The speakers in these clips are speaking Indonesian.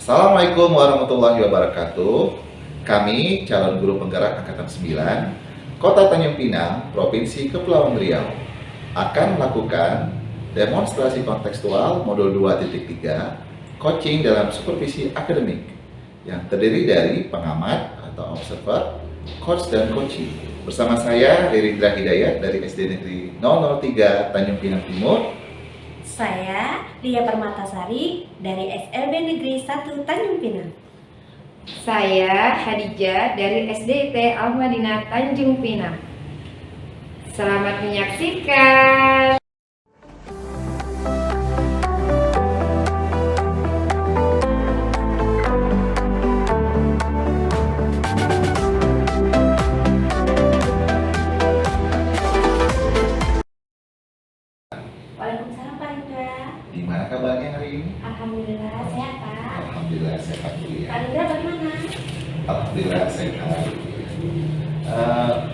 Assalamualaikum warahmatullahi wabarakatuh. Kami calon guru penggerak angkatan 9 Kota Tanjung Pinang, Provinsi Kepulauan Riau akan melakukan demonstrasi kontekstual modul 2.3 coaching dalam supervisi akademik yang terdiri dari pengamat atau observer, coach dan coaching. Bersama saya Ririndra Hidayat dari SD Negeri 003 Tanjung Pinang Timur. Saya Lia Permatasari dari SLB Negeri 1 Tanjung Pinang. Saya Hadijah dari SDIT Al-Madinah Tanjung Pinang. Selamat menyaksikan. Waalaikumsalam Pak Indra. Gimana kabarnya hari ini? Alhamdulillah sehat Pak. Alhamdulillah sehat Bu ya. Pak Indra bagaimana? Alhamdulillah sehat.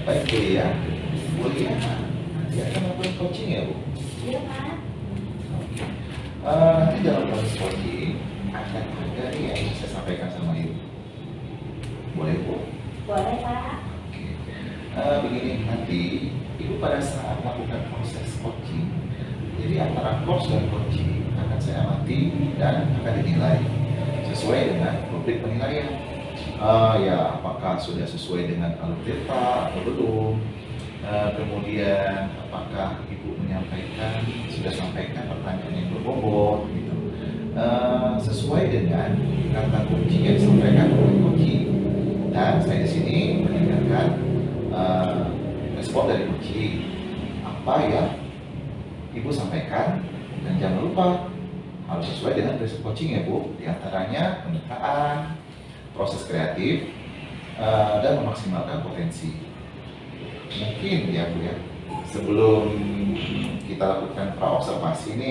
Baik Bu ya. Bu ya, nanti akan melakukan coaching ya Bu? Iya Pak. Nanti dalam proses coaching akan ada yang ingin saya sampaikan sama Ibu. Boleh Bu? Boleh Pak. Begini, nanti Ibu pada saat melakukan proses coaching, jadi antara coach dan coaching akan saya amati dan akan dinilai sesuai dengan rubrik penilaian. Ya, apakah sudah sesuai dengan alur delta atau belum? Kemudian apakah Ibu menyampaikan, sudah sampaikan pertanyaan yang berbobot gitu. Sesuai dengan kata kunci yang disampaikan oleh coaching. Dan saya di sini mendengarkan respon dari coaching. Apa ya Ibu sampaikan, dan jangan lupa harus sesuai dengan prinsip coaching ya Bu. Di antaranya pemetaan, proses kreatif, dan memaksimalkan potensi. Mungkin ya Bu ya, sebelum kita lakukan pra-observasi ini,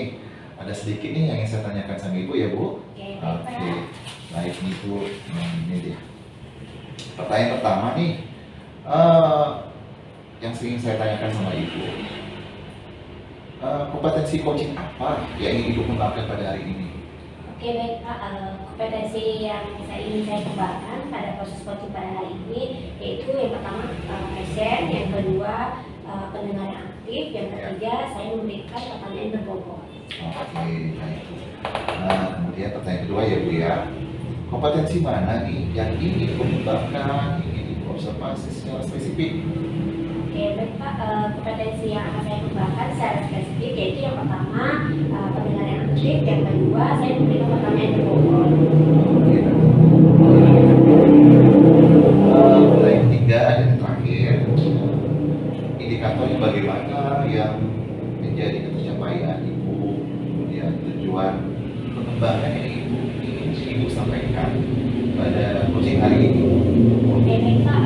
ada sedikit nih yang ingin saya tanyakan sama Ibu ya Bu. Oke, baik nih Bu, ini dia. Pertanyaan pertama nih, yang ingin saya tanyakan sama Ibu, kompetensi coaching apa yang ingin Ibu kembangkan pada hari ini? Oke baik Pak, kompetensi yang ingin saya kembangkan pada proses coaching pada hari ini yaitu yang pertama present, yang kedua pendengaran aktif, yang ketiga saya memberikan pertanyaan berbobot. Oke, baik. Kemudian pertanyaan kedua ya Bu ya, kompetensi mana nih yang ingin Ibu kembangkan, ingin Ibu observasi secara spesifik? Oke baik Pak, kompetensi yang akan saya kembangkan secara spesifik yaitu yang pertama pendengaran aktif, yang kedua saya memberikan pertanyaan berbobot. Pertanyaan ketiga dan yang terakhir, indikatornya bagaimana yang menjadi tercapaian Ibu, kemudian tujuan pengembangan yang Ibu sampaikan pada coaching hari ini. Oke baik Pak,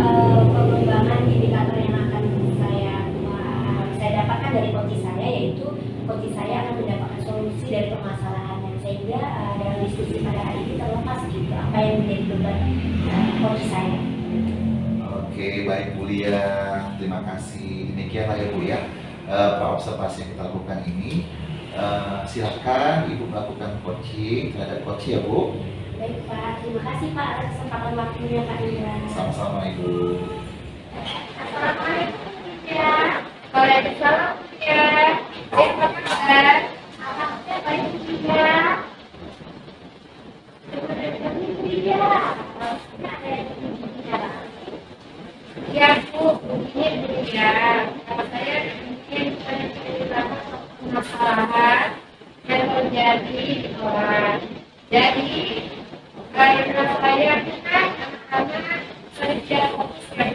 pengembangan indikator yang akan saya dapatkan dari coaching saya yaitu coaching saya akan mendapatkan solusi dari permasalahannya, sehingga dalam diskusi pada hari ini terlepas gitu apa yang menjadi beban coaching saya. Oke, baik Bu Lia, terima kasih. Demikianlah ya Bu ya, observasi yang kita lakukan ini. Silakan Ibu melakukan coaching terhadap coach ya Bu. Baik Pak, terima kasih Pak atas kesempatan waktunya Pak Indra. Sama-sama Ibu. Assalamualaikum ya. Waalaikumsalam ya. Apa kabar? Alhamdulillah baik ya. Ya Bu, ini ya. Kalau saya mungkin cerita permasalahan yang terjadi di kelas. Jadi karena saya kan anak-anak kerja fokus yang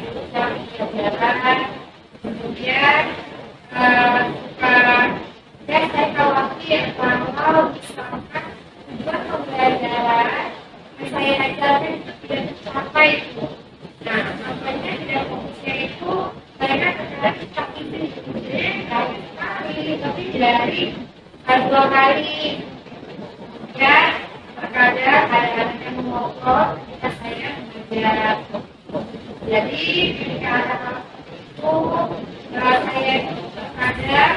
pelajaran, kemudian saya khawatir kalau misalkan tujuan pembelajaran yang saya ajarkan itu tidak tercapai itu. Nah, makanya tidak fokusnya itu mereka terkadang sakit dari sekali, tapi dari 2 kali. Ya, terkadang ada anak yang ngotot ketika saya mengajar. Jadi ketika anak-anak itu saya itu terkadang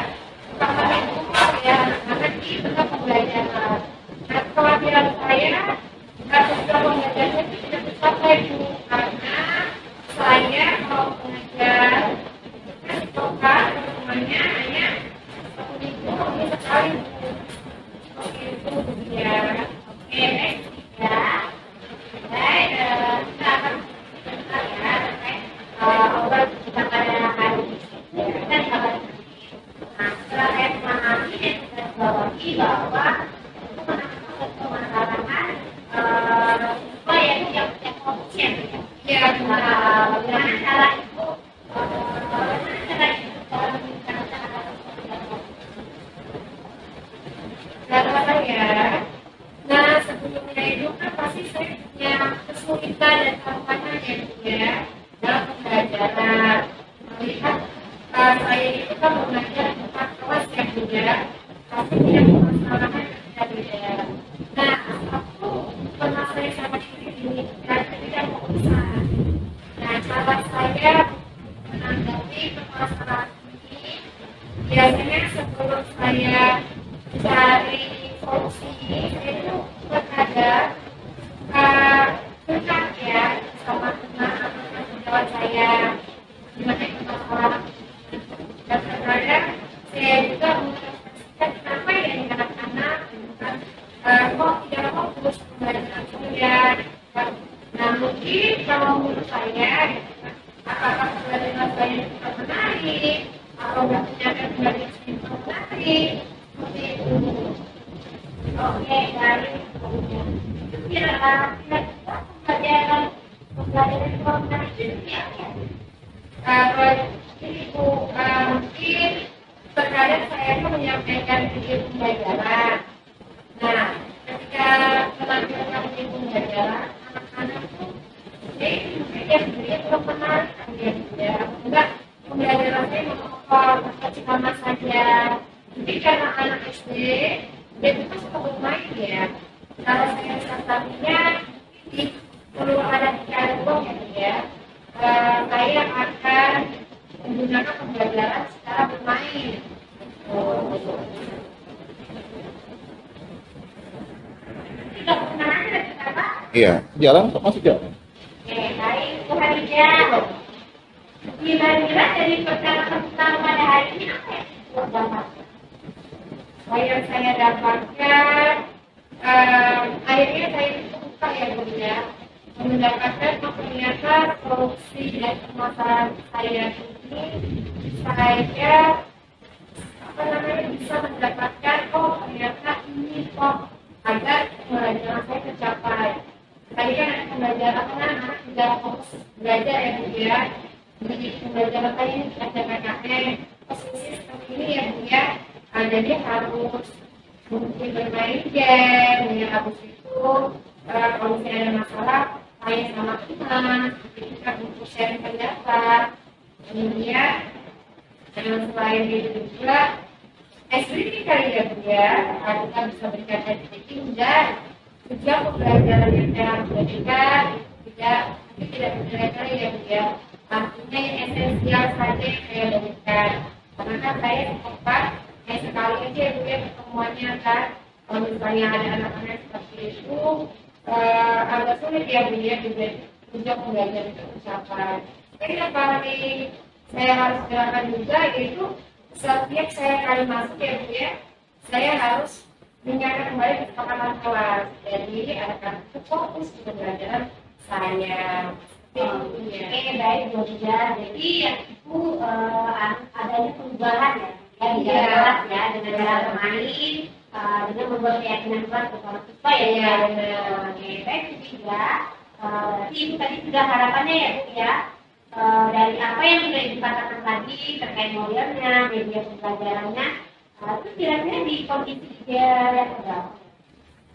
sama rumah ya anak-anak di tengah pembelajaran. Nah, kekhawatiran saya tempat menarik atau nggak punya tempat menarik seperti itu. Oke, baik. Kira-kira pembelajaran menarik itu seperti apa ya? Kalau Ibu mungkin terkadang saya tuh menyampaikan video pembelajaran. Nah, ketika menampilkan video pembelajaran, anak-anak tuh dia sebenarnya belum menarik ya. Enggak, pembelajaran saya menonton sama saja. Jadi karena anak SD, dia itu suka bermain ya. Kalau saya sasarannya di perlu ada dialog ya. Saya akan menggunakan pembelajaran secara bermain. Tidak pernah ada kita. Iya, jalan masuk jalan. Oke, baik. Bu Hadijah. Kira-kira dari percakapan kita pada hari ini apa ya? Yang saya dapatkan, akhirnya saya suka ya Bu ya, mendapatkan ternyata solusi dari permasalahan saya ini, saya bisa mendapatkan ternyata ini agar pembelajaran saya tercapai. Tadi kan pembelajaran anak tidak fokus belajar ya Bu ya. Jadi pembelajaran saya ini ada PKN, posisi seperti ini ya Bu ya. Jadi harus mungkin bermain game, ya habis itu kalau misalnya ada masalah, saya sama teman, itu kan untuk sharing pendapat. Kemudian selain itu juga SPT kali ya Bu ya, kita bisa berikan SPT dan juga pembelajaran yang saya harus berikan tidak berkali-kali ya Bu ya. Artinya yang esensial saja yang saya berikan. Karena kan saya sempat sekali aja Bu ya pertemuannya kan. Kalau misalnya ada anak-anak seperti itu agak sulit ya Bu ya juga pembelajaran itu tercapai. Jadi apa nih saya harus gerakan juga yaitu setiap saya kali masuk ya Bu ya, saya harus mengingatkan kembali kesepakatan kelas. Jadi anak-anak itu fokus ke pembelajaran saya. Oke, baik Bu Hadijah. Jadi yang itu adanya perubahan ya di kelas ya dengan cara bermain, dengan membuat keyakinan kelas bersama siswa ya. Oke, baik Bu juga. Berarti Ibu tadi sudah harapannya ya Bu ya. Dari apa yang sudah Ibu katakan tadi terkait modelnya, media pembelajarannya, itu kira-kira di kondisi dia yang berapa?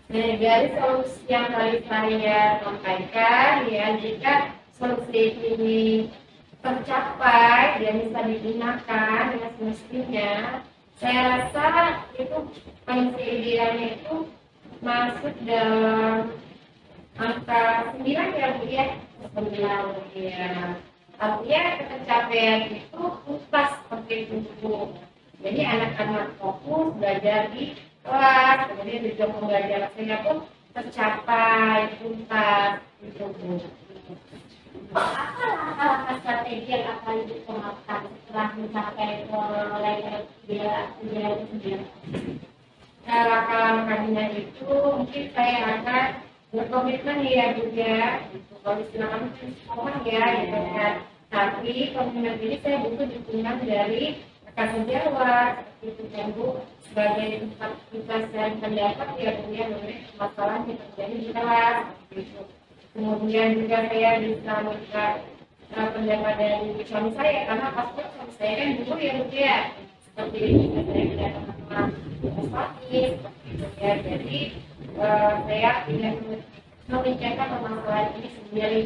Nah, dari solusi yang tadi saya sampaikan ya, jika solusi ini tercapai dan bisa digunakan dengan semestinya, saya rasa itu kondisi idealnya itu masuk dalam angka 9 ya Bu ya, 9 ya. Artinya pencapaian itu tuntas seperti itu. Jadi anak-anak fokus belajar di kelas, kemudian juga pembelajaran saya pun tercapai tuntas itu. Apa langkah-langkah strategi yang akan diterapkan setelah mencapai level ideal itu sendiri? Nah, langkah-langkahnya itu mungkin saya akan berkomitmen ya juga. Kalau istilahnya sekolah ya, gitu kan. Tapi komitmen ini saya butuh dukungan dari rekan sejawat seperti itu kan Bu, sebagai tempat kita sharing pendapat ya Bu ya mengenai permasalahan yang terjadi di kelas seperti itu. Kemudian juga saya bisa minta pendapat dari suami saya karena pasti suami saya kan guru ya Bu ya, seperti itu saya tidak teman-teman seperti itu ya. Jadi saya ingin memikirkan permasalahan ini sendiri.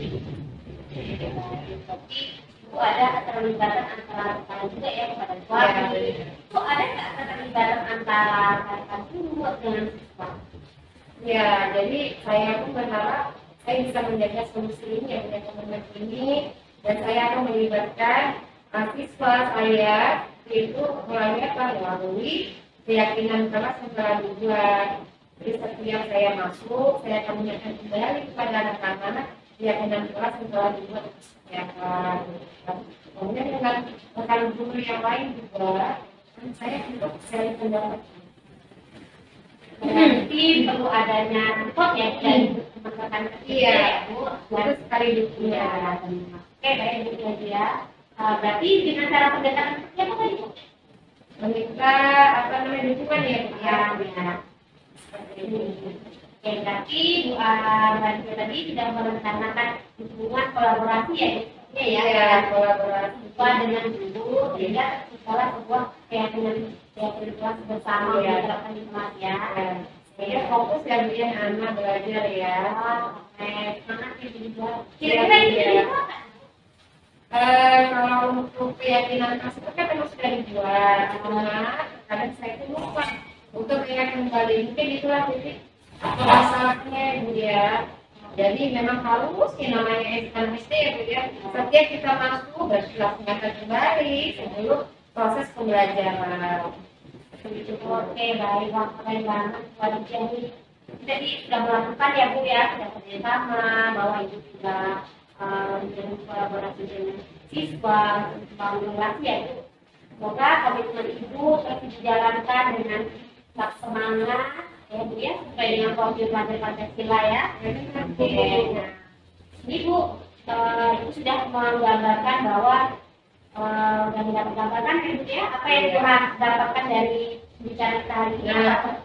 Tapi itu ada keterlibatan antara rekan juga ya kepada suami. Itu ada nggak keterlibatan antara rekan guru dengan siswa? Ya, jadi saya pun berharap saya bisa menjaga solusi ini ya menjaga momen ini dan saya akan melibatkan siswa saya itu melalui keyakinan kelas yang telah dibuat. Jadi setiap saya masuk, saya akan menyampaikan kembali kepada anak-anak keyakinan kelas yang telah dibuat seperti apa. Kemudian dengan rekan guru yang lain juga, saya untuk sharing pendapat. Berarti perlu adanya support ya dari teman-teman ketiga ya Bu. Harus sekali dukungan. Oke, baik Bu ya. Berarti dengan cara pendekatan seperti apa tadi Bu? Meminta apa namanya dukungan ya Bu ya. Ya, seperti ini. Oke, berarti Bu Mbak tadi sudah merencanakan hubungan kolaborasi ya, ya, Ya, kolaborasi dengan guru sehingga sekolah sebuah keyakinan bersama Iya. menerapkan hikmat ya. Sehingga fokus ya Bu ya anak belajar ya. Oke, semangat ya Bu juga. Iya, Kira-kira ini iya. jadi apa? Kalau untuk keyakinan tersebut kan memang sudah dibuat, cuma kadang saya itu lupa untuk ingat kembali. Mungkin itulah titik masalahnya Bu ya. Jadi memang harus yang namanya SKSD ya Bu ya. Setiap kita masuk harus dilaksanakan kembali sebelum proses pembelajaran. Oke, baik, keren banget kepada jadi jadi sudah melakukan ya Bu ya, sudah kerjasama bahwa itu juga menjalin kolaborasi dengan siswa, membangun relasi ya Bu. Semoga komitmen Ibu terus dijalankan dengan tetap semangat ya Bu ya, sesuai dengan profil pelajar Pancasila ya. Oke, nah ini Bu, Ibu sudah menggambarkan bahwa sudah mendapatkan ya Bu ya, apa yang Ibu dapatkan dari bicara kita hari ini? Nah,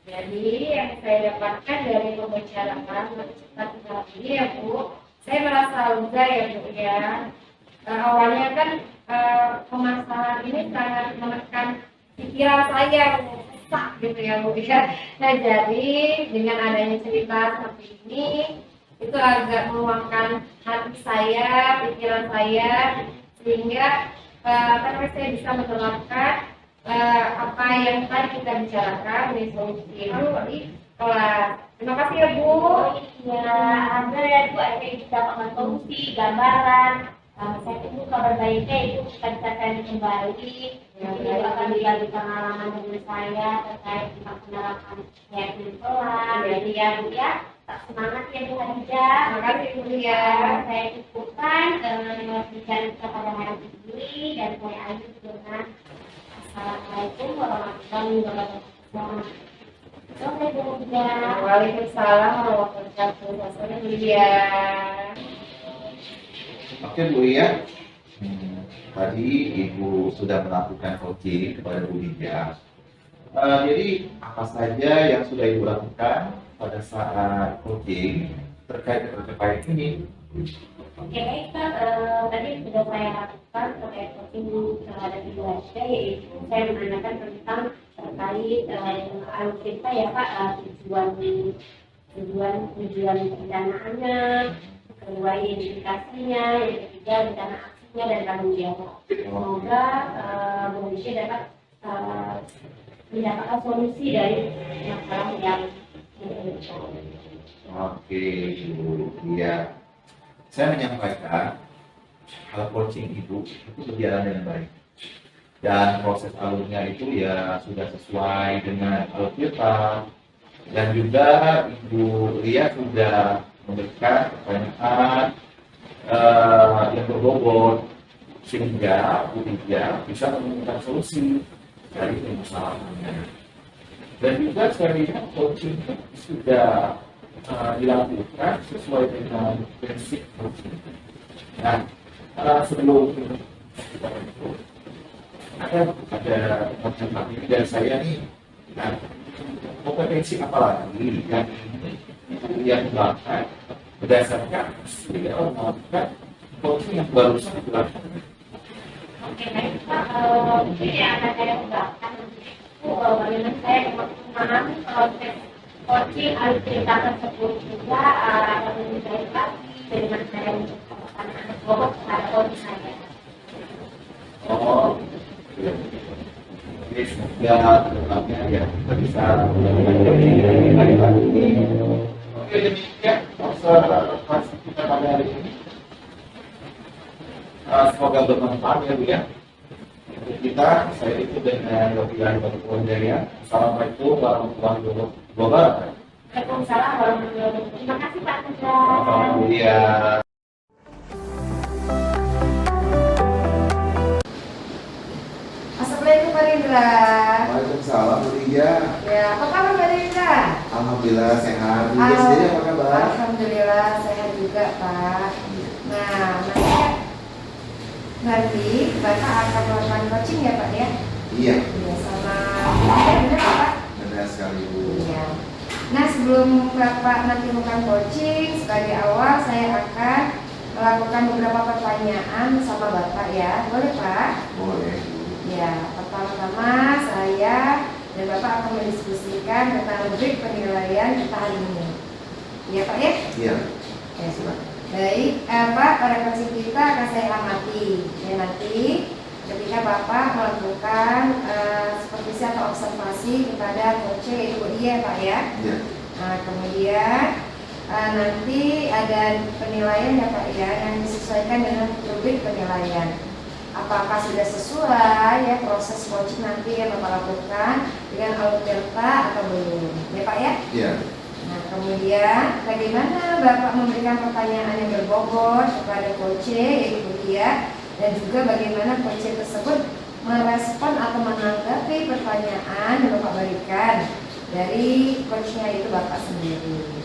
jadi yang saya dapatkan dari pembicaraan cepat ini ya Bu, saya merasa lega ya Bu ya. Awalnya kan permasalahan ini sangat menekan pikiran saya sesak gitu ya Bu ya. Nah jadi dengan adanya cerita seperti ini itu agak meluangkan hati saya, pikiran saya, sehingga saya bisa menerapkan apa yang tadi kita bicarakan di solusi itu di kelas. Terima kasih ya Bu. Ya, ada ya Bu, ada yang bisa dapat solusi, gambaran. Saya tunggu kabar baiknya itu kita bisa share kembali. Itu akan dibagi pengalaman dengan saya terkait tentang penerapan keyakinan kelas. Jadi ya Bu ya, tetap semangat ya Bu Hadijah. Terima kasih Bu ya. Saya cukupkan bicara kita pada hari ini dan saya akhiri dengan Assalamualaikum warahmatullahi wabarakatuh. Oke Bu Hadijah. Waalaikumsalam warahmatullahi wabarakatuh. Oke Bu ya. Tadi Ibu sudah melakukan coaching kepada Bu Hija. Jadi apa saja yang sudah Ibu lakukan pada saat coaching terkait pencapaian ini? Oke baik Pak, tadi sudah saya lakukan terkait coaching terhadap Ibu Hadijah, yaitu saya menanyakan tentang terkait alutsista ya Pak, tujuan pendanaannya, kedua identifikasinya, yang ketiga rencana aksinya dan tanggung jawab. Semoga Bu Hadijah dapat mendapatkan solusi dari masalah yang Oke Bu, iya. Saya menyampaikan hal coaching Ibu itu berjalan dengan baik. Dan proses alurnya itu ya sudah sesuai dengan alur kita. Dan juga Ibu Lia sudah memberikan pertanyaan yang berbobot sehingga Bu Hija bisa menemukan solusi dari permasalahannya. Dan juga saya lihat coaching sudah dilakukan sesuai dengan prinsip coaching. Nah, sebelum kita itu ada pertanyaan dari saya nih. Nah, kompetensi apa lagi yang dilakukan berdasarkan hasil melakukan coaching yang baru saja dilakukan? Oke, baik Pak. Mungkin yang akan saya ungkapkan bagaimana saya memahami proses coaching alutsista tersebut juga akan lebih baik lagi dengan saya mencoba bobot pada coaching saya. Oh, iya. Jadi semoga kedepannya ya kita bisa melakukan lagi. Oke, demikian observasi kita pada hari ini. Semoga bermanfaat ya Bu ya. Untuk kita, saya itu dengan Yofian Batu Jaya. Assalamualaikum warahmatullahi wabarakatuh. Waalaikumsalam warahmatullahi wabarakatuh. Terima kasih Pak Tunda. Selamat kuliah. Assalamualaikum Pak Rindra. Waalaikumsalam Bu Lia. Ya, apa kabar Pak Rindra? Alhamdulillah sehat. Bu Lia sendiri apa kabar? Alhamdulillah sehat juga Pak. Nah, nanti Bapak akan melakukan coaching ya Pak ya? Iya, Iya, sama ya, benar Pak? benar sekali Bu. Iya. Nah, sebelum Bapak nanti melakukan coaching, sebagai awal saya akan melakukan beberapa pertanyaan sama Bapak ya. Boleh Pak? Boleh Bu. Ya, pertama-tama saya dan Bapak akan mendiskusikan tentang rubrik penilaian kita hari ini. Iya Pak ya? Iya, Ya. silakan. Baik, Pak, pada coaching kita akan saya amati. Ya, nanti ketika Bapak melakukan supervisi atau observasi kepada coach yaitu dia Pak ya. Iya. Nah, kemudian nanti ada penilaian ya Pak ya yang disesuaikan dengan rubrik penilaian. Apakah sudah sesuai ya proses coaching nanti yang Bapak lakukan dengan Alutelta atau belum? Ya Pak ya? Iya. Nah, kemudian bagaimana Bapak memberikan pertanyaan yang berbobot kepada coach yaitu dia, dan juga bagaimana coach tersebut merespon atau menanggapi pertanyaan yang Bapak berikan dari coachnya itu Bapak sendiri.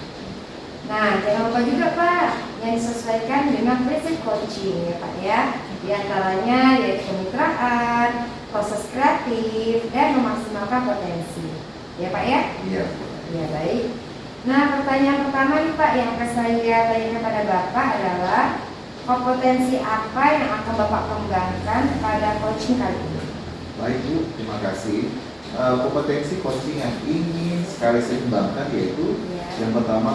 Nah, jangan lupa juga Pak yang disesuaikan dengan prinsip coaching ya Pak ya. Di antaranya yaitu kemitraan, proses kreatif, dan memaksimalkan potensi. Ya Pak ya? Iya. Ya baik. Nah, pertanyaan pertama nih Pak yang akan saya tanyakan pada Bapak adalah kompetensi apa yang akan Bapak kembangkan pada coaching kali ini? Baik Bu, terima kasih. Kompetensi coaching yang ingin sekali saya kembangkan yaitu Ya. yang pertama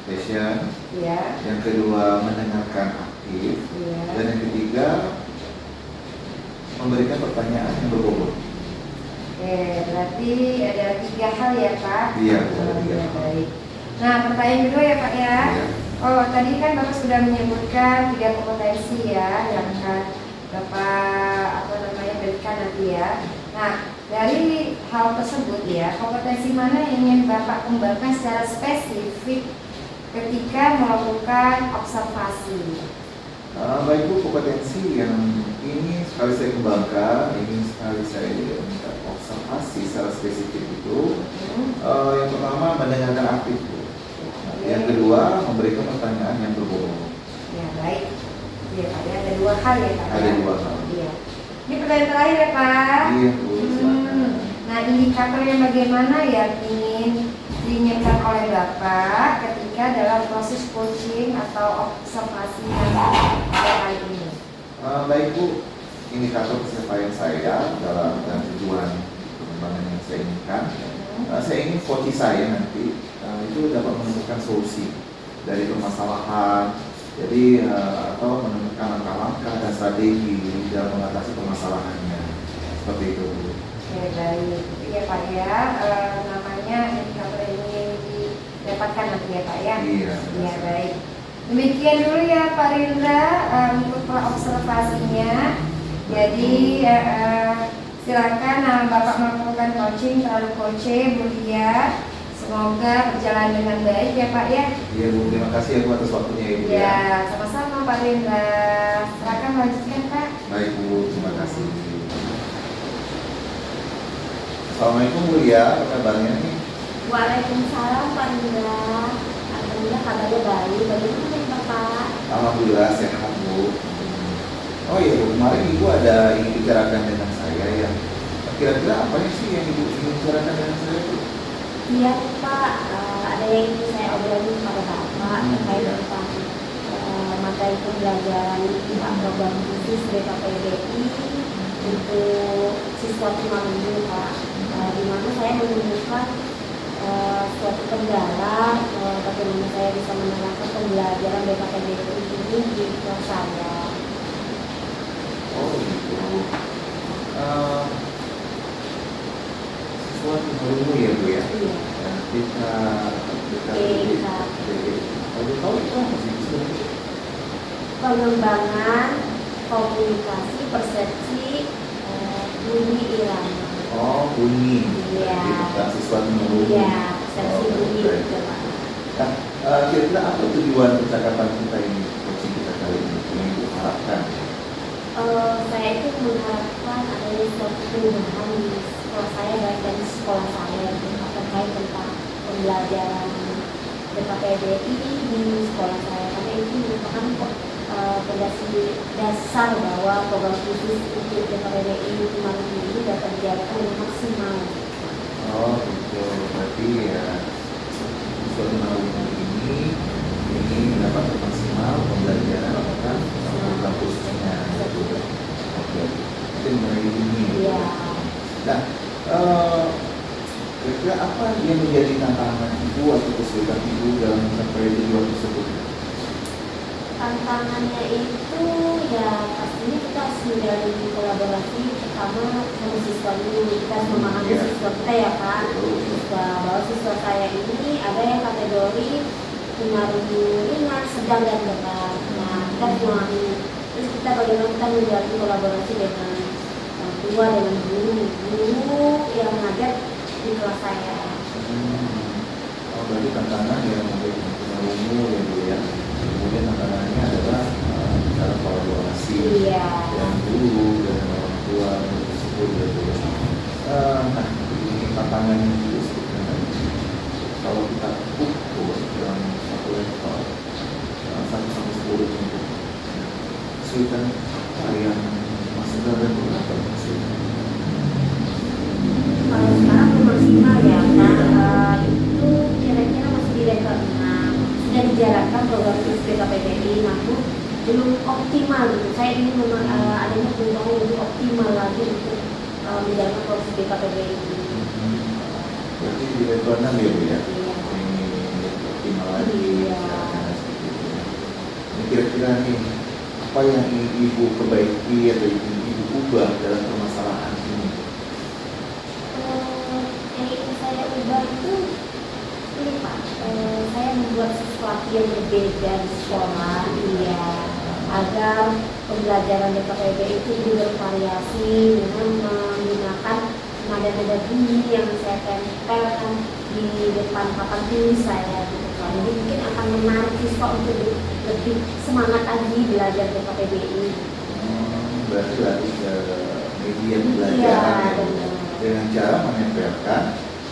passion, Ya. yang kedua mendengarkan aktif, Ya. dan yang ketiga memberikan pertanyaan yang berbobot. Oke, berarti ada 3 hal ya Pak? Iya, ada 3 Ya, hal. baik. Nah, pertanyaan kedua ya Pak ya. Iya. Oh, tadi kan Bapak sudah menyebutkan 3 kompetensi ya yang akan Bapak berikan nanti ya. Nah, dari hal tersebut ya, kompetensi mana yang ingin Bapak kembangkan secara spesifik ketika melakukan observasi? Baik Bu, kompetensi yang ingin sekali saya kembangkan, ingin sekali saya minta observasi secara spesifik itu, yang pertama mendengarkan aktif Bu. Yang kedua memberikan pertanyaan yang berbobot. Ya, baik. Iya Pak ya, ada 2 hal ya Pak. Ada ya? 2 hal. Iya. Ini pertanyaan terakhir ya Pak. Iya Bu, silakan. Nah, indikator yang bagaimana yang ingin diinginkan oleh Bapak ketika dalam proses coaching atau observasi pada kali ini? Baik Bu, indikator pencapaian saya dalam tujuan pengembangan yang saya inginkan, saya ingin coach saya nanti itu dapat menemukan solusi dari permasalahan, jadi atau menemukan langkah-langkah dan strategi dalam mengatasi permasalahannya, seperti itu Bu. Oke, baik. Iya Pak ya, namanya indikator ini didapatkan nanti ya Pak ya? Iya. Iya, baik. Demikian dulu ya Pak Rindra untuk observasinya. Jadi silakan Bapak melakukan coaching terhadap coach Bulia. Semoga berjalan dengan baik ya Pak ya. Iya Bu, terima kasih ya Bu atas waktunya ya Bu ya. Ya, sama-sama Pak Rindra. Silakan lanjutkan Pak. Baik Bu, terima kasih. Assalamualaikum Bu ya, apa kabarnya nih? Waalaikumsalam Pak Indra. Alhamdulillah kabarnya baik. Bagaimana nih Bapak? Alhamdulillah sehat Bu. Oh iya Bu, kemarin Ibu ada ingin bicarakan dengan saya ya. Kira-kira apa sih yang Ibu ingin bicarakan dengan saya Bu? Iya Pak, ada yang ingin saya obrolin kepada Bapak terkait iya. tentang materi pembelajaran tentang program khusus BKPDI untuk siswa tunarungu Pak. Di mana saya menemukan suatu kendala bagaimana saya bisa menerapkan pembelajaran BKPDI ini di kelas saya. Oh gitu. Sesuatu ilmu ya Bu ya. Iya. Kita kalau tahu itu apa sih sebenarnya? Pengembangan komunikasi persepsi bunyi irama. Oh bunyi. Iya. Kita sesuatu ilmu. Iya, persepsi bunyi baik. gitu Pak. Nah, kira-kira apa tujuan percakapan kita ini, coaching kita kali ini yang Ibu harapkan? Saya itu mengharapkan adanya suatu perubahan di sekolah saya, baik dari sekolah saya terkait tentang pembelajaran BKPDI di sekolah saya, karena itu merupakan rekomendasi dasar bahwa program khusus untuk DKPBI kemarin ini dapat dijalankan dengan maksimal. Oh gitu, berarti ya suatu naungan ini mendapat maksimal pembelajaran kan program khususnya gitu. Oke, itu mengenai ini. Iya. Nah, kira-kira apa yang menjadi tantangan ibu atau kesulitan ibu dalam mencapai tujuan tersebut? Tantangannya itu ya pastinya kita harus menjalin kolaborasi pertama sama siswa dulu. Kita harus memahami Iya. siswa kita ya Pak. Siswa bahwa siswa saya ini ada yang kategori tunarungu ringan, sedang dan berat. Nah kita harus memahami. Terus kita bagaimana kita menjalin kolaborasi dengan orang tua, dengan guru yang mengajar di kelas saya. Oh, berarti tantangan yang menjadi tunarungu ya Bu ya. Kemudian tantangannya adalah cara kolaborasi Iya. yang guru dan orang tua tersebut gitu ya. Nah, ini tantangannya juga sebenarnya kalau kita ukur dalam satu level 1 sampai 10 untuk kesulitan yang masuk dalam beberapa masih. Kalau sekarang belum maksimal ya, nah itu kira-kira masih di level 6. Sudah dijalankan program khusus BKPBI, namun belum optimal gitu. Saya ingin adanya perubahan lebih optimal lagi untuk menjalankan proses BKPBI ini. Berarti di level 6 ya Bu ya? Iya. Ini optimal lagi. Iya. Nah, seperti itu ya. Ini kira-kira nih apa yang ingin ibu perbaiki atau ingin ibu ubah dalam permasalahan ini? Yang ingin saya ubah itu ini Pak, saya membuat sesuatu yang berbeda di sekolah, iya, agar pembelajaran BKPBI itu lebih bervariasi dengan menggunakan nada-nada bunyi yang saya tempelkan di depan papan tulis saya gitu Pak. Jadi mungkin akan menarik siswa untuk lebih semangat lagi belajar BKPBI. Berarti lagi ke media Iya, pembelajaran ya, benar. dengan cara menempelkan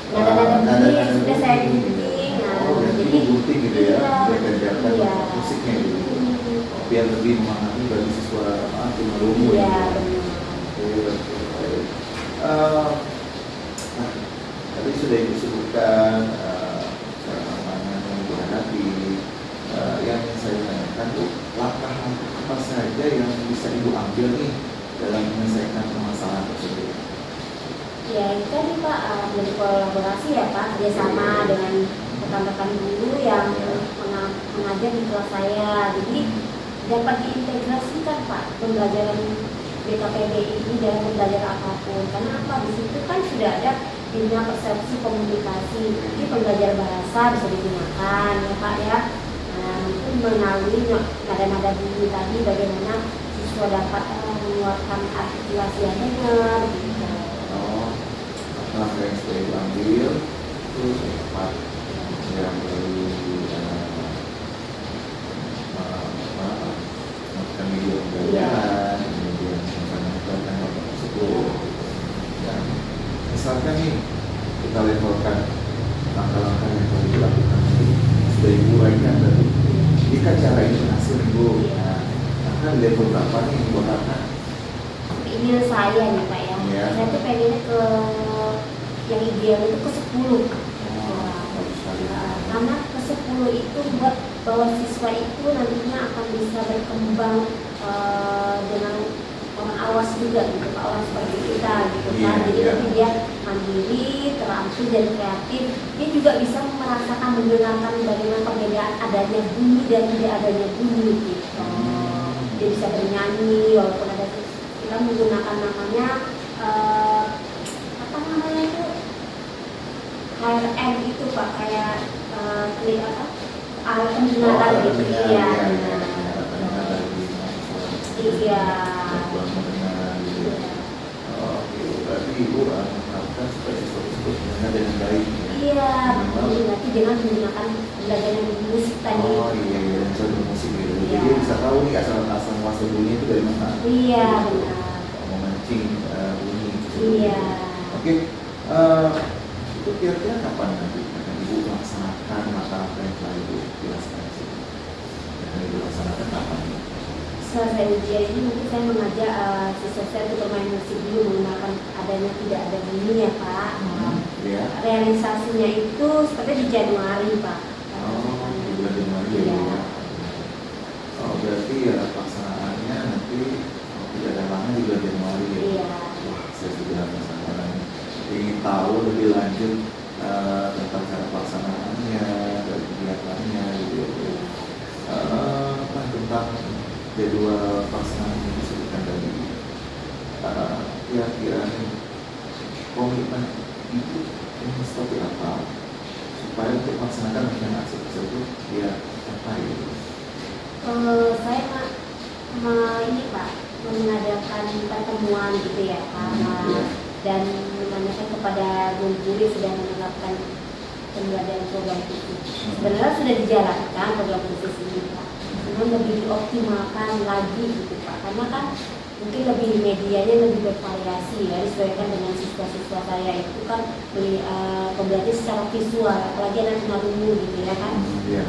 Nada-nada bunyi yang nada-nada sudah saya bunyi. gunting. Oh, dan Jadi ibu gunting gitu ya, iya, tempelkan iya. musiknya gitu, biar lebih memahami bagi siswa tunarungu. Iya, ya. benar. Oke, baik. Nah, tadi sudah ibu sebutkan tantangan yang dihadapi. Yang saya tanyakan tuh langkah-langkah apa saja yang bisa ibu ambil nih dalam menyelesaikan permasalahan tersebut? Ya itu tadi Pak, berkolaborasi ya Pak, kerjasama dengan rekan-rekan guru yang mengajar di kelas saya. Jadi dapat diintegrasikan Pak pembelajaran BKPBI ini dalam pembelajaran apapun. Karena apa, di situ kan sudah ada bina persepsi komunikasi. Jadi pembelajaran bahasa bisa digunakan ya Pak ya. Nah, mungkin melalui nada-nada bunyi tadi bagaimana siswa dapat mengeluarkan artikulasi yang benar gitu. Langkah yang sudah ibu ambil itu tepat yang perlu melakukan media pembelajaran, kemudian menempelkan hal tersebut. Dan misalkan nih kita levelkan langkah-langkah yang perlu dilakukan ini sudah ibu uraikan tadi. Jika cara ini berhasil ibu, nah di level berapa nih ibu harapkan? Ini saya nih Pak ya. Iya. Saya tuh pengennya ke yang ideal itu ke 10. Bagus sekali. Karena ke 10 itu buat bahwa siswa itu nantinya akan bisa berkembang dengan orang awas juga gitu Pak, orang seperti kita gitu Iya, kan. Jadi iya. nanti dia mandiri, terampil dan kreatif. Dia juga bisa merasakan mendengarkan bagaimana perbedaan adanya bunyi dan tidak adanya bunyi gitu. Dia bisa bernyanyi walaupun ada kita menggunakan namanya apa namanya itu HRM itu Pak, kayak alat pendengaran gitu. Iya. Iya. Oke, berarti ibu mengharapkan supaya siswa tersebut mendengar dengan baik. Iya, nanti dengan menggunakan belajar musik tadi. Oh iya, dan bisa bermusik gitu. Jadi Iya. dia bisa tahu nih asal muasal bunyi itu dari mana. Iya, benar. Memancing bunyi. Iya. Oke, itu kira-kira kapan nanti akan ibu melaksanakan langkah-langkah yang telah ibu jelaskan sih? Akan ibu laksanakan kapan? selesai ujian ini mungkin saya mengajak siswa saya untuk bermain musik dulu menggunakan adanya tidak ada bunyi ya Pak. Ya. Realisasinya itu seperti di Januari Pak. Oh, di bulan Januari Iya. ya. Oh, berarti ya pelaksanaannya nanti tidak ada lama di bulan Januari ya. Iya. Wah, saya sudah penasaran. Ingin tahu lebih lanjut tentang cara pelaksanaannya dan kegiatannya gitu ya. Tentang jadwal pelaksanaan yang disebutkan tadi, kira-kira komitmen itu ini seperti apa supaya untuk melaksanakan rencana aksi tersebut dia tercapai? Saya ini Pak mengadakan pertemuan gitu ya Pak, Iya. dan menanyakan kepada guru yang sedang menerapkan pembelajaran program khusus. Sebenarnya sudah dijalankan program khusus ini Pak, namun lebih dioptimalkan lagi gitu Pak, karena kan mungkin lebih medianya lebih bervariasi ya, disesuaikan dengan siswa-siswa saya itu kan pembelajaran secara visual, apalagi anak tunarungu gitu ya kan. Iya.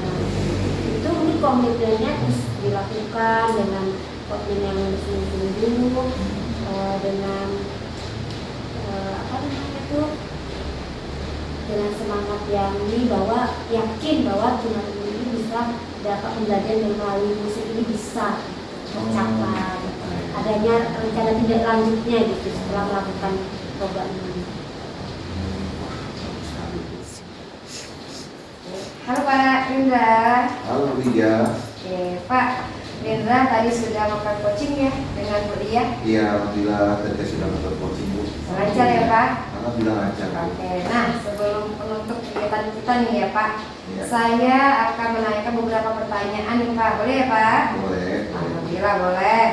Itu mungkin komitmennya terus dilakukan dengan komitmen yang sungguh-sungguh dulu, dengan apa namanya tuh, dengan semangat yang ini, bahwa yakin bahwa tunarungu ini bisa dapat pembelajaran melalui musik ini bisa tercapai. Adanya rencana tidak lanjutnya gitu setelah melakukan program ini. Halo Pak Indra. Halo Ria. Oke, Pak Indra tadi sudah makan coaching ya dengan Bu Lia. Iya, alhamdulillah tadi saya sudah nonton coaching Bu. Lancar ya Pak? Alhamdulillah lancar Bu. Oke, nah sebelum penutup kegiatan kita nih ya Pak, Iya. saya akan menanyakan beberapa pertanyaan nih Pak, boleh ya Pak? Boleh. Alhamdulillah boleh.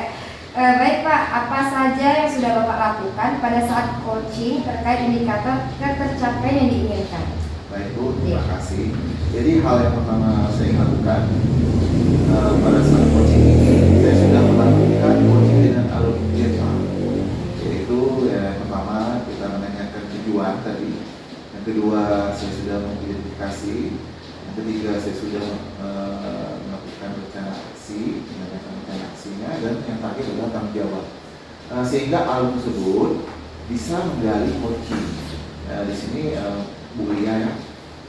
Baik Pak, apa saja yang sudah Bapak lakukan pada saat coaching terkait indikator ketercapaian yang diinginkan? Baik Bu, terima kasih. Jadi hal yang pertama saya ingin lakukan pada saat coaching ini, saya sudah melakukan coaching dengan alur Pak. Yaitu yang pertama kita menanyakan tujuan tadi, yang kedua saya sudah mengidentifikasi, yang ketiga saya sudah melakukan rencana aksi, menanyakan rencana aksinya, dan yang terakhir adalah tanggung jawab. Sehingga alur tersebut bisa menggali coaching. Di sini Bu Lia ya,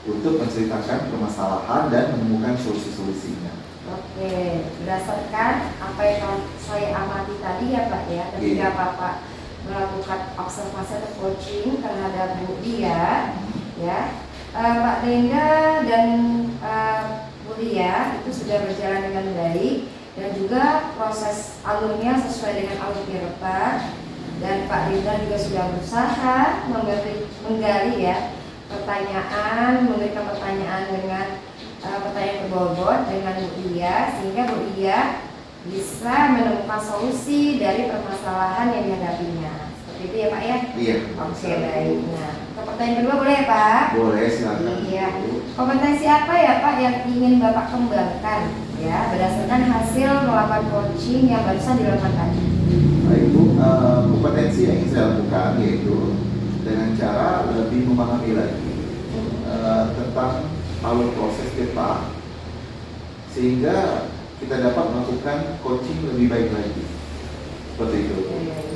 untuk menceritakan permasalahan dan menemukan solusi-solusinya. Oke, berdasarkan apa yang saya amati tadi ya Pak ya, ketika Iya. Bapak melakukan observasi atau coaching terhadap Bu Lia, ya, Pak Rengga dan Bu Lia itu sudah berjalan dengan baik dan juga proses alurnya sesuai dengan alur Tirta, dan Pak Rengga juga sudah berusaha menggali ya memberikan pertanyaan dengan pertanyaan berbobot dengan Bu Lia, sehingga Bu Lia bisa menemukan solusi dari permasalahan yang dihadapinya. Seperti itu ya Pak ya? Iya. Oke, baik. Nah, ke pertanyaan kedua boleh ya Pak? Boleh, silakan. Iya. Kompetensi apa ya Pak yang ingin Bapak kembangkan ya berdasarkan hasil melakukan coaching yang barusan dilakukan tadi? Baik Bu, kompetensi yang ingin saya lakukan yaitu dengan cara lebih memahami lagi tentang alur proses kita, sehingga kita dapat melakukan coaching lebih baik lagi. Seperti itu.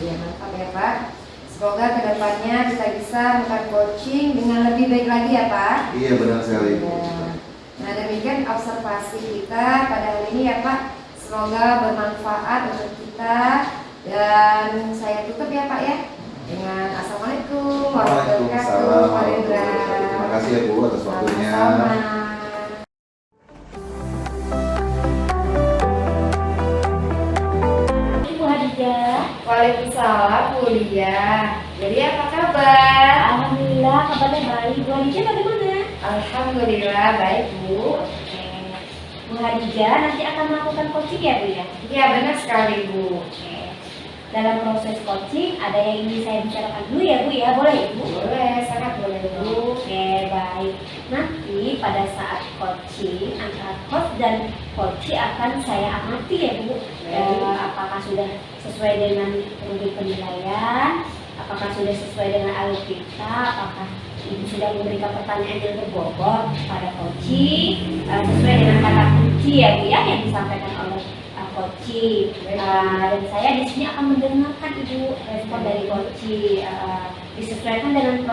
Iya, mantap ya Pak. Semoga kedepannya kita bisa melakukan coaching dengan lebih baik lagi ya Pak. Iya, benar sekali Bu. Ya. Nah, demikian observasi kita pada hari ini ya Pak. Semoga bermanfaat untuk kita, dan saya tutup ya Pak ya dengan Assalamualaikum warahmatullahi wabarakatuh. Pak Indra. Terima kasih ya Bu atas waktunya. Sama-sama. Ibu Hadijah. Waalaikumsalam Bu Lia. Jadi apa kabar? Alhamdulillah kabarnya baik. Bu Hadijah bagaimana? Alhamdulillah baik Bu. Oke. Bu Hadijah nanti akan melakukan coaching ya Bu ya? Iya benar sekali Bu. Oke. Dalam proses coaching ada yang ingin saya bicarakan dulu ya Bu ya? Boleh Ibu? Boleh, sangat boleh Bu. Oke, baik. Nanti pada saat coaching antara coach dan coach akan saya amati ya Bu. Apakah sudah sesuai dengan unit penilaian, apakah sudah sesuai dengan alur kita, apakah Ibu sudah memberikan pertanyaan yang berbobot pada coaching, sesuai dengan kata kunci ya Bu ya yang disampaikan oleh coaching. Dan saya di sini akan mendengarkan Ibu respon dari coaching, disesuaikan dengan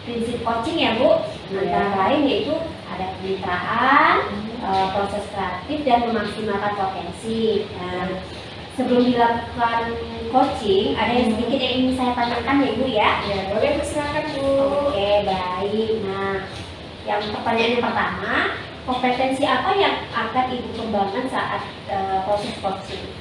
prinsip coaching ya Bu. Antara lain yaitu ada kemitraan, proses kreatif dan memaksimalkan potensi. Sebelum dilakukan coaching, ada yang sedikit yang ingin saya tanyakan ya Ibu ya. Ya, boleh silakan Bu. Oke, baik. Nah, yang pertanyaan yang pertama, kompetensi apa yang akan Ibu kembangkan saat proses coaching?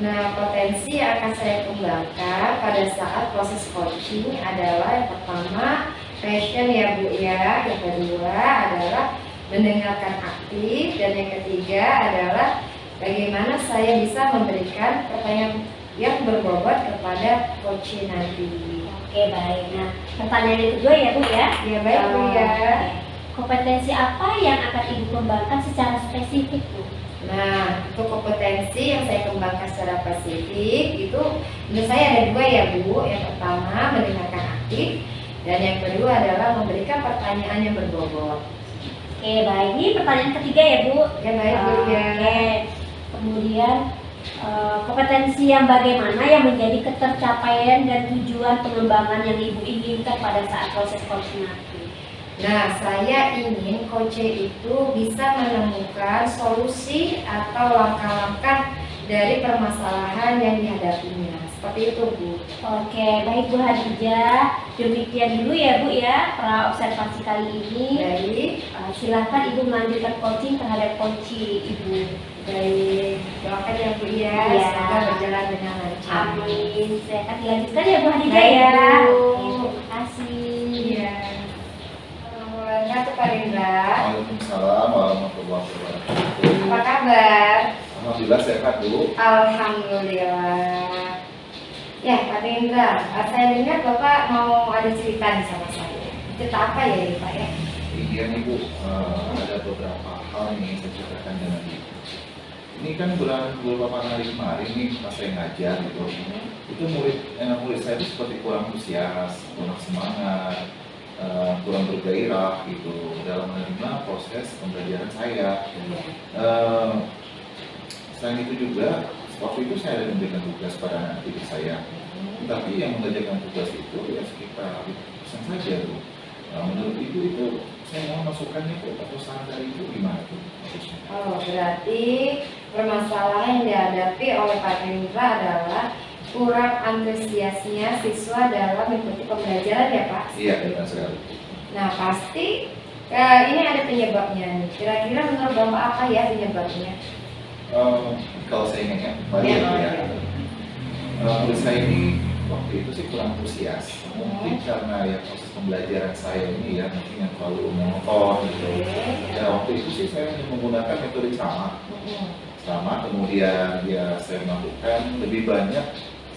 Nah, potensi yang akan saya kembangkan pada saat proses coaching adalah yang pertama passion ya Bu ya, yang kedua adalah mendengarkan aktif, dan yang ketiga adalah bagaimana saya bisa memberikan pertanyaan yang berbobot kepada coaching nanti. Oke, baik. Nah, pertanyaan yang kedua ya Bu ya. Ya baik Bu ya. Kompetensi apa yang akan Ibu kembangkan secara spesifik Bu? Nah, untuk kompetensi yang saya kembangkan secara spesifik itu menurut saya ada dua ya Bu. Yang pertama mendengarkan aktif, dan yang kedua adalah memberikan pertanyaan yang berbobot. Oke, baik. Ini pertanyaan ketiga ya Bu. Ya baik Bu ya. Oke. Kemudian kompetensi yang bagaimana yang menjadi ketercapaian dan tujuan pengembangan yang Ibu inginkan pada saat proses coaching nanti? Nah, saya ingin coaching itu bisa menemukan solusi atau langkah-langkah dari permasalahan yang dihadapinya. Seperti itu Bu. Oke, baik Bu Hadijah. Demikian dulu ya Bu ya observasi kali ini. Baik. Silakan Ibu melanjutkan coaching terhadap coaching Ibu. Baik, doakan ya Bu ya, Iya. semoga berjalan dengan lancar. Amin. Saya akan dilanjutkan ya Bu Hadijah Baik, ya. Bu. Oke, terima kasih. Iya. Assalamualaikum Pak Rindra. Waalaikumsalam warahmatullahi wabarakatuh. Apa kabar? Alhamdulillah sehat Bu. Alhamdulillah. Ya Pak Rindra, saya dengar Bapak mau ada cerita nih sama saya. Cerita apa ya ini Pak ya? Iya nih Bu, ada beberapa hal yang ingin saya ceritakan dengan Ibu. Ini kan beberapa hari kemarin nih pas saya ngajar gitu, itu murid saya itu seperti kurang antusias, kurang semangat, kurang bergairah gitu dalam menerima proses pembelajaran saya. Selain itu juga waktu itu saya ada memberikan tugas pada anak didik saya, tapi yang mengerjakan tugas itu ya sekitar 50% saja tuh. Menurut itu saya mau masukkannya ke atau saran dari Ibu gimana tuh? Oh, berarti permasalahan yang dihadapi oleh Pak Rindra adalah kurang antusiasnya siswa dalam mengikuti pembelajaran ya Pak? Iya, benar sekali. Nah pasti ini ada penyebabnya nih. Kira-kira menurut Bapak apa ya penyebabnya? Kalau saya ingatnya kembali Ya, ya, menurut saya ini waktu itu sih kurang antusias. Mungkin karena ya proses pembelajaran saya ini ya mungkin yang terlalu monoton gitu. Ya waktu itu sih saya hanya menggunakan metode sama, kemudian ya saya melakukan lebih banyak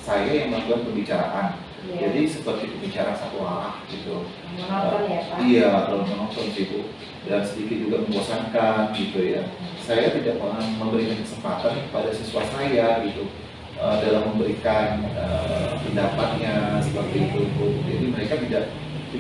saya yang melakukan pembicaraan. Ya. Jadi seperti pembicaraan satu arah gitu. Monoton ya Pak? Iya, terlalu monoton sih Bu. Dan sedikit juga membosankan gitu ya. Saya tidak pernah memberikan kesempatan kepada siswa saya gitu dalam memberikan pendapatnya seperti itu Bu. Jadi mereka tidak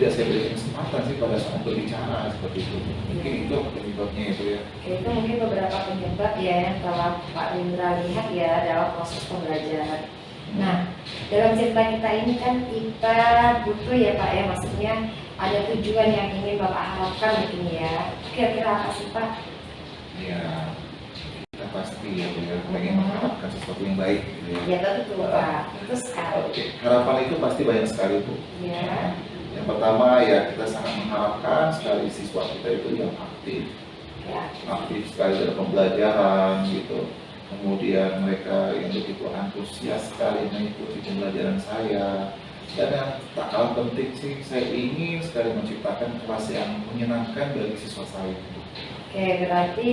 saya berikan kesempatan sih pada saat berbicara seperti itu. Mungkin itu penyebabnya itu ya. Itu mungkin beberapa penyebab ya yang telah Pak Rindra lihat ya dalam proses pembelajaran. Nah, dalam cerita kita ini kan kita butuh ya Pak ya, maksudnya ada tujuan yang ingin Bapak harapkan mungkin ya. Kira-kira apa sih Pak? Ya, kita pasti ya pengen mengharapkan sesuatu yang baik gitu ya. Ya tentu Pak, itu sekali. Oke, harapan itu pasti banyak sekali Bu. Ya. Yang pertama ya kita sangat mengharapkan sekali siswa kita itu yang aktif sekali dalam pembelajaran gitu. Kemudian mereka yang begitu antusias sekali mengikuti pembelajaran saya. Dan yang tak kalah penting sih, saya ingin sekali menciptakan kelas yang menyenangkan bagi siswa saya. Oke, berarti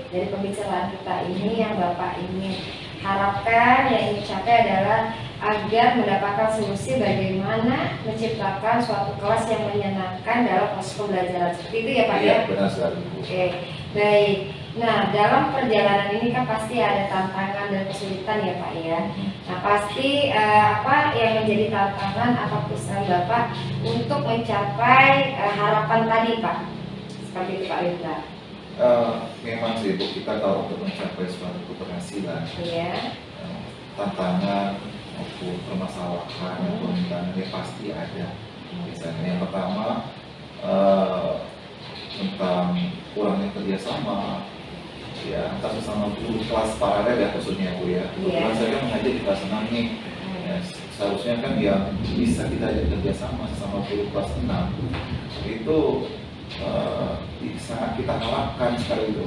dari pembicaraan kita ini yang Bapak ingin harapkan, yang ingin capai adalah agar mendapatkan solusi bagaimana menciptakan suatu kelas yang menyenangkan dalam proses pembelajaran. Seperti itu ya Pak ya? Iya, benar sekali Bu. Oke, baik. Nah, dalam perjalanan ini kan pasti ada tantangan dan kesulitan ya Pak ya. Nah, pasti apa yang menjadi tantangan atau pesan Bapak untuk mencapai harapan tadi Pak? Seperti itu Pak Rindra. memang sih Bu, kita kalau untuk mencapai suatu keberhasilan, Iya. tantangan maupun permasalahan maupun tantangannya pasti ada. Misalnya yang pertama tentang kurangnya kerjasama, ya antar sesama guru kelas paralel ya khususnya Bu ya. Kebetulan saya kan mengajar di kelas 6 nih. Ya, seharusnya kan yang bisa kita ajak kerjasama sesama guru kelas 6 itu sangat kita harapkan sekali itu.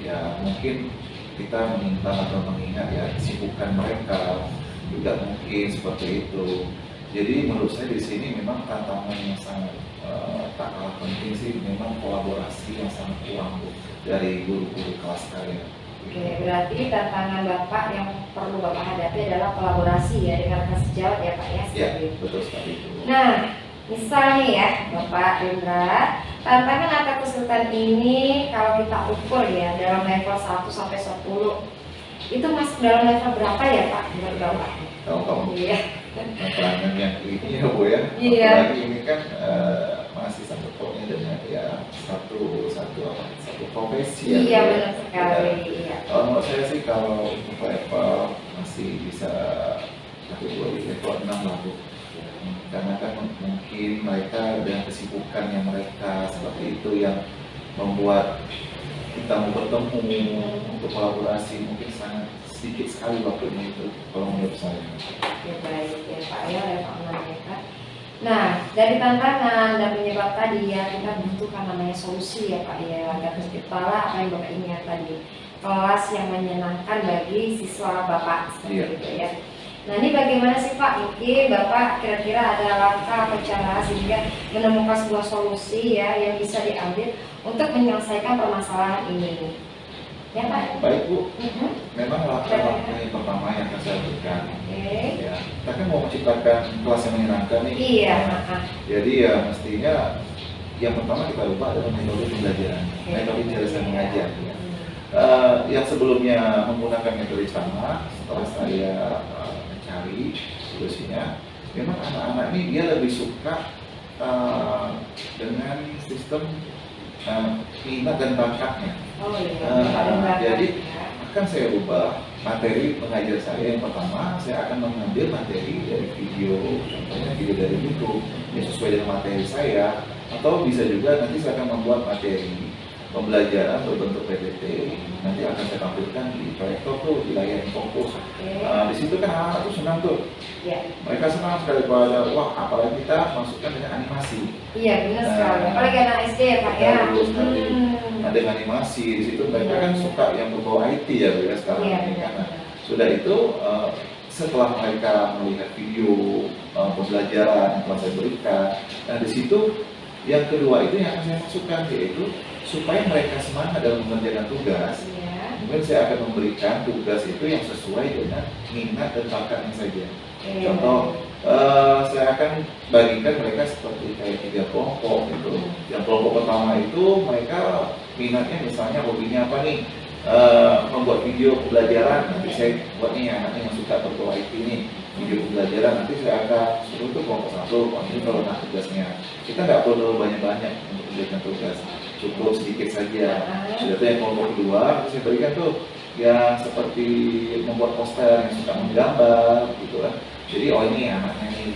Ya mungkin kita meminta atau mengingat ya kesibukan mereka juga mungkin seperti itu. Jadi menurut saya di sini memang tantangan yang sangat tak kalah penting sih, memang kolaborasi yang sangat kurang Bu dari guru-guru kelas saya. Oke, berarti tantangan Bapak yang perlu Bapak hadapi adalah kolaborasi ya dengan rekan sejawat ya Pak ya. Ya, seperti itu. betul sekali itu. Nah, misal nih ya Bapak Rendra, tantangan atau kesulitan ini kalau kita ukur ya dalam level 1 sampai 10, itu masuk dalam level berapa ya Pak menurut Bapak? Kalau kamu Iya. tantangan yang ini ya Bu ya, Iya. apalagi ini kan masih satu pokoknya dengan ya satu profesi ya. Iya Bu, ya. benar sekali. Iya. Kalau menurut saya sih kalau untuk level masih bisa kategori level 6 lah Bu. Karena kan mungkin mereka dengan kesibukannya mereka seperti itu yang membuat kita mau bertemu untuk kolaborasi mungkin sangat sedikit sekali waktunya itu kalau menurut saya. Oke, baik ya Pak ya level 6 ya Pak. Nah, dari tantangan dan penyebab tadi ya kita butuhkan namanya solusi ya Pak ya agar terciptalah apa yang Bapak ingat tadi, kelas yang menyenangkan bagi siswa Bapak seperti Iya. itu ya. Nah ini bagaimana sih Pak, mungkin Bapak kira-kira ada langkah atau cara sehingga menemukan sebuah solusi ya yang bisa diambil untuk menyelesaikan permasalahan ini ya Pak? Baik Bu, Mhm. memang langkah-langkah yang pertama yang akan saya berikan. Oke. Ya, kita kan mau menciptakan kelas yang menyenangkan nih. Iya. Jadi ya mestinya yang pertama kita lupa adalah metode pembelajaran, metode cara saya mengajar. Ya. Yang sebelumnya menggunakan metode sama, setelah saya mencari solusinya, memang anak-anak ini dia lebih suka dengan sistem minat dan bakatnya. Oh iya. Jadi akan saya ubah materi pengajar saya. Yang pertama saya akan mengambil materi dari video, contohnya video dari YouTube yang sesuai dengan materi saya, atau bisa juga nanti saya akan membuat materi pembelajaran berbentuk PPT, nanti akan saya tampilkan di proyektor tuh di layar yang fokus. Di situ kan anak-anak tuh senang tuh, Iya. mereka senang sekali pada wah apalagi kita masukkan dengan animasi. Iya benar sekali. Apalagi anak SD ya Pak ya. Bagus sekali. Nah, dengan animasi di situ mereka kan suka yang berbau IT ya Bu ya sekarang Iya, ini benar. kan. Sudah itu setelah mereka melihat video pembelajaran yang telah saya berikan, nah di situ yang kedua itu yang akan saya masukkan yaitu supaya mereka semangat dalam mengerjakan tugas. Iya. Mungkin saya akan memberikan tugas itu yang sesuai dengan minat dan bakatnya saja. Contoh, saya akan bagikan mereka seperti kayak 3 kelompok gitu. Yang kelompok pertama itu mereka minatnya misalnya hobinya apa nih? Membuat video pembelajaran. Nanti saya buat nih anaknya yang suka berbau IT nih, video pembelajaran. Nanti saya akan suruh tuh kelompok 1, ini kalau nah tugasnya. Kita nggak perlu banyak-banyak untuk memberikan tugas, cukup sedikit saja. Sudah itu yang kelompok kedua, saya berikan tuh yang seperti membuat poster yang suka menggambar gitu kan. Jadi oh ini anaknya ini,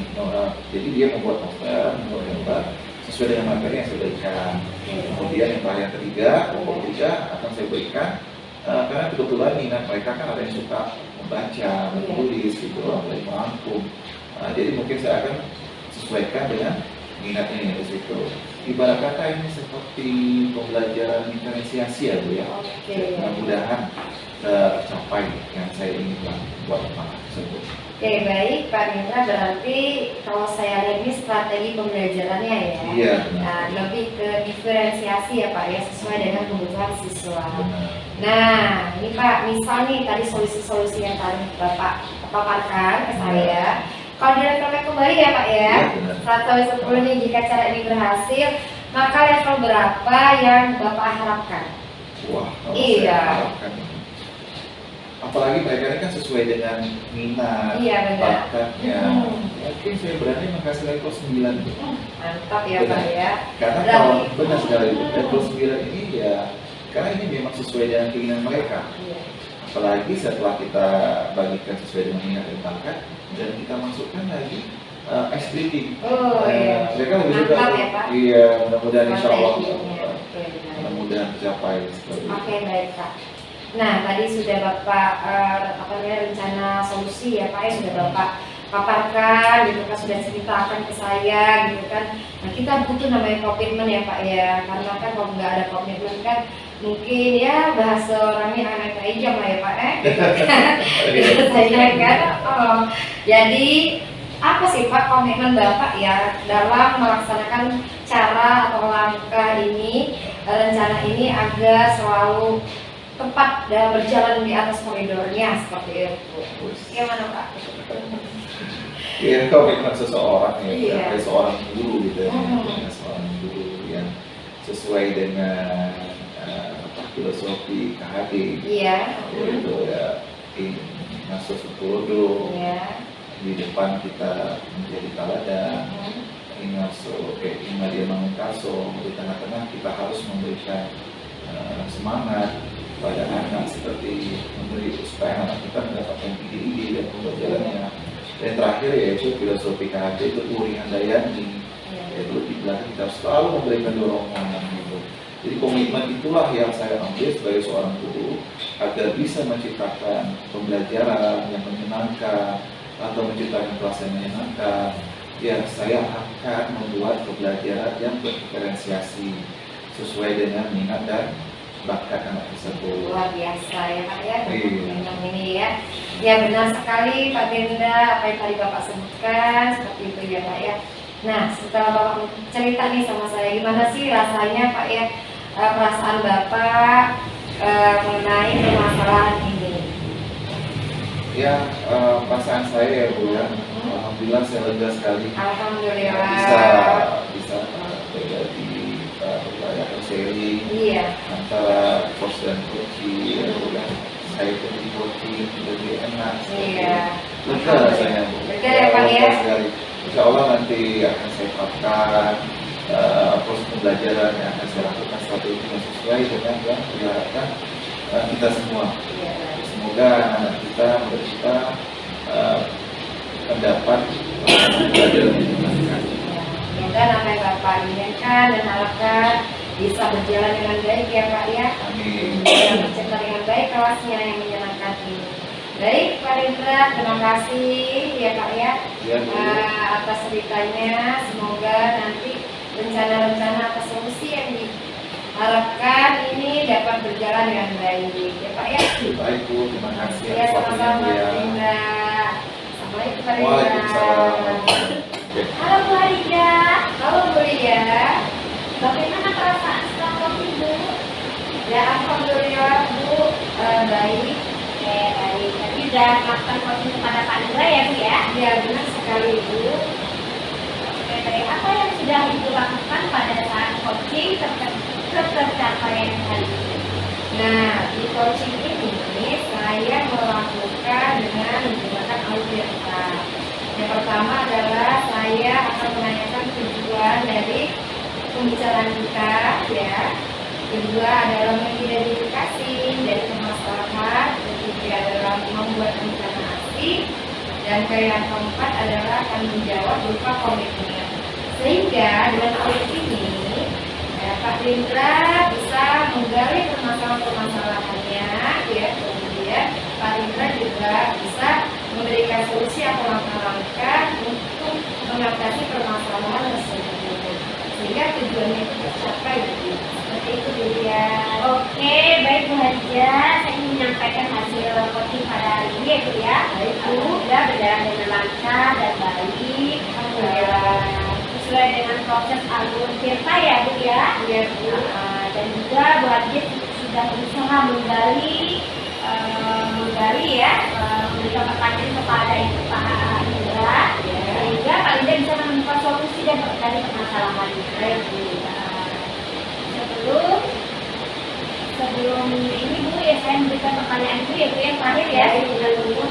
jadi dia membuat poster, membuat gambar sesuai dengan materi yang saya berikan. Kemudian yang terakhir yang ketiga, kelompok ketiga akan saya berikan karena kebetulan minat mereka kan ada yang suka membaca, menulis gitu, ada yang merangkum. Jadi mungkin saya akan sesuaikan dengan minatnya di situ. Ibarat kata ini seperti pembelajaran diferensiasi ya Bu ya. Mudah-mudahan tercapai yang saya inginkan buat anak tersebut. Oke baik Pak Nindra, berarti kalau saya lihat ini strategi pembelajarannya ya. Iya. Nah, lebih ke diferensiasi ya Pak ya sesuai dengan kebutuhan siswa. Benar. Nah ini Pak, misal nih tadi solusi-solusi yang tadi Bapak paparkan ke saya. Kalau direfleksikan kembali ya Pak ya, Iya, 1 sampai 10 nih jika cara ini berhasil, maka level berapa yang Bapak harapkan? Wah, kalau Iya. saya harapkan ini. Apalagi mereka ini kan sesuai dengan minat, Iya, benar. bakatnya. Mungkin saya berani mengkasih level 9 Bu. Mantap ya Benar. Pak ya. Karena Berarti- kalau benar sekali level 9 ini ya karena ini memang sesuai dengan keinginan mereka. Iya. Apalagi setelah kita bagikan sesuai dengan minat dan bakat dan kita masukkan lagi ice breathing. Oh iya. Mereka lebih suka. Mantap ya, Pak. Iya, mudah-mudahan insya Allah Strateginya. Oke, benar. mudah-mudahan tercapai seperti itu. Oke, baik Pak. Nah, tadi sudah Bapak rencana solusi ya Pak, ya sudah Bapak paparkan gitu kan, sudah ceritakan ke saya gitu kan. Nah, kita butuh namanya komitmen ya Pak ya, karena kan kalau nggak ada komitmen kan mungkin ya bahasa orangnya anak jam lah ya Pak saya kan. Oh, jadi apa sih Pak komitmen Bapak ya dalam melaksanakan cara atau langkah ini, rencana ini agar selalu tepat dalam berjalan di atas koridornya seperti itu. Gimana Pak? Ya, komitmen seseorang ya, Iya. kayak seorang guru gitu ya, Mhm. seorang guru yang sesuai dengan filosofi KHD, Iya. yaitu ya masuk Sutodo, Iya. di depan kita menjadi teladan, masuk Madia Mangunkaso, di tengah-tengah kita harus memberikan semangat pada anak seperti memberi supaya anak kita mendapatkan ide-ide dan pembelajarannya. Dan terakhir yaitu filosofi KHD itu Uri Handayani, yaitu di belakang kita selalu memberikan dorongan gitu. Jadi komitmen itulah yang saya ambil sebagai seorang guru agar bisa menciptakan pembelajaran yang menyenangkan atau menciptakan kelas yang menyenangkan. Ya, saya akan membuat pembelajaran yang berdiferensiasi sesuai dengan minat dan bakat anak tersebut. Luar biasa ya Pak ya, Iya. memang ini ya. Ya benar sekali Pak Genda, apa yang tadi Bapak sebutkan seperti itu ya Pak ya. Nah setelah Bapak cerita nih sama saya, gimana sih rasanya Pak ya, perasaan Bapak mengenai permasalahan ini? Ya, perasaan saya ya Bu ya, alhamdulillah saya lega sekali. Alhamdulillah. bisa berbagi berlayar sharing Iya. antara coach dan coaching, ya, saya pun di coaching lebih enak. Iya. Lega rasanya Bu. Lega ya, Pak, ya? Lega sekali. Insya Allah nanti akan saya terapkan proses pembelajaran yang akan saya lakukan strategi yang sesuai dengan yang diharapkan kita semua. Iya. Semoga anak kita, murid kita mendapat pelajaran yang menyenangkan. Semoga apa yang Bapak inginkan dan harapkan bisa berjalan dengan baik ya Pak ya. Amin. Bisa tercipta dengan baik kelasnya yang menyenangkan ini. Baik Pak Rindra, terima kasih ya Pak ya, Ya, Bu. atas ceritanya. Semoga nanti rencana-rencana atau solusi yang diharapkan ini dapat berjalan dengan baik ya Pak ya. Baik Bu, terima kasih. Ya atas sama-sama waktunya, Pak Bu, ya. Rindra. Assalamualaikum Pak Rindra. Waalaikumsalam. Oke. Halo Bu Harija, Halo Bu Lia. bagaimana perasaan setelah COVID Bu? Ya alhamdulillah Bu, baik. Oke, baik. Tadi sudah melakukan coaching kepada Pak Indra ya Bu ya? Ya benar sekali Bu. Oke, baik. Apa yang sudah Ibu lakukan pada saat coaching tercapaian hari ini? Nah di coaching ini saya melakukan dengan menggunakan audio. Yang pertama adalah saya akan menanyakan tujuan dari pembicaraan kita ya. Kedua adalah mengidentifikasi dari permasalahan. Ketiga adalah membuat rencana aksi. Dan yang keempat adalah akan menjawab berupa komitmen. Sehingga dengan audit ini Pak Rindra bisa menggali permasalahan-permasalahannya ya. Kemudian Pak Rindra juga bisa memberikan solusi atau langkah-langkah untuk mengatasi permasalahan tersebut sehingga tujuannya itu tercapai gitu. Seperti itu Bu ya. Oke, baik Bu Harija. Saya ingin menyampaikan hasil coaching pada hari ini ya Bu ya. Baik, Bu. Sudah berjalan dengan lancar dan baik. Alhamdulillah. Sesuai dengan proses alur Tirta ya Bu ya. Iya Bu. Dan juga Bu Harija sudah berusaha menggali memberikan pertanyaan kepada Ibu Pak Indra sehingga Pak Indra bisa menemukan solusi dan dari permasalahan. Baik Bu. Sebelum ini Bu ya saya memberikan pertanyaan itu ya Bu yang terakhir ya dengan Bu.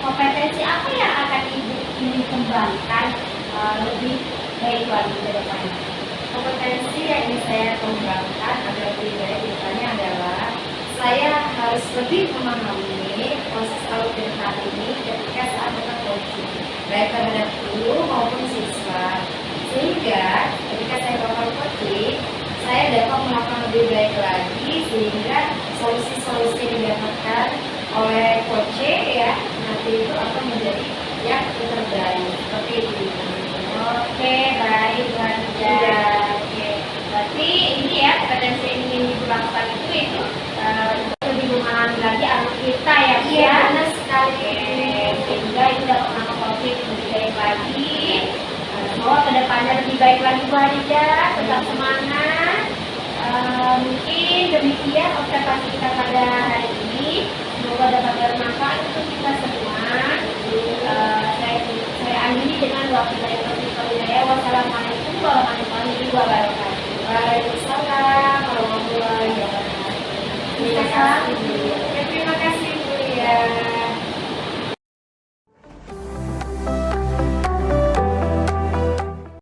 Kompetensi apa yang akan Ibu ingin kembangkan lebih baik lagi ke depan? kompetensi yang ingin saya kembangkan agar lebih baik ke depannya adalah saya harus lebih memahami proses alur ini ketika saat melakukan coaching, baik terhadap guru maupun siswa, sehingga ketika saya melakukan coaching saya dapat melakukan lebih baik lagi, sehingga solusi-solusi yang didapatkan oleh coach ya nanti itu akan menjadi yang terbaik seperti itu. Oke, baik Wanja. Oke, berarti ini ya kompetensi yang ingin dilakukan itu lebih memahami lagi alur kita ya. Iya, benar sekali. Oke, sehingga itu dapat menangkap lebih baik lagi. Semoga kedepannya lebih baik lagi Bu Hadija, tetap semangat. Mungkin demikian observasi kita pada hari ini. Semoga dapat bermanfaat untuk kita semua. Saya akhiri dengan waktu dari Hidayah. Wassalamualaikum warahmatullahi wabarakatuh. Waalaikumsalam warahmatullahi wabarakatuh. Terima kasih.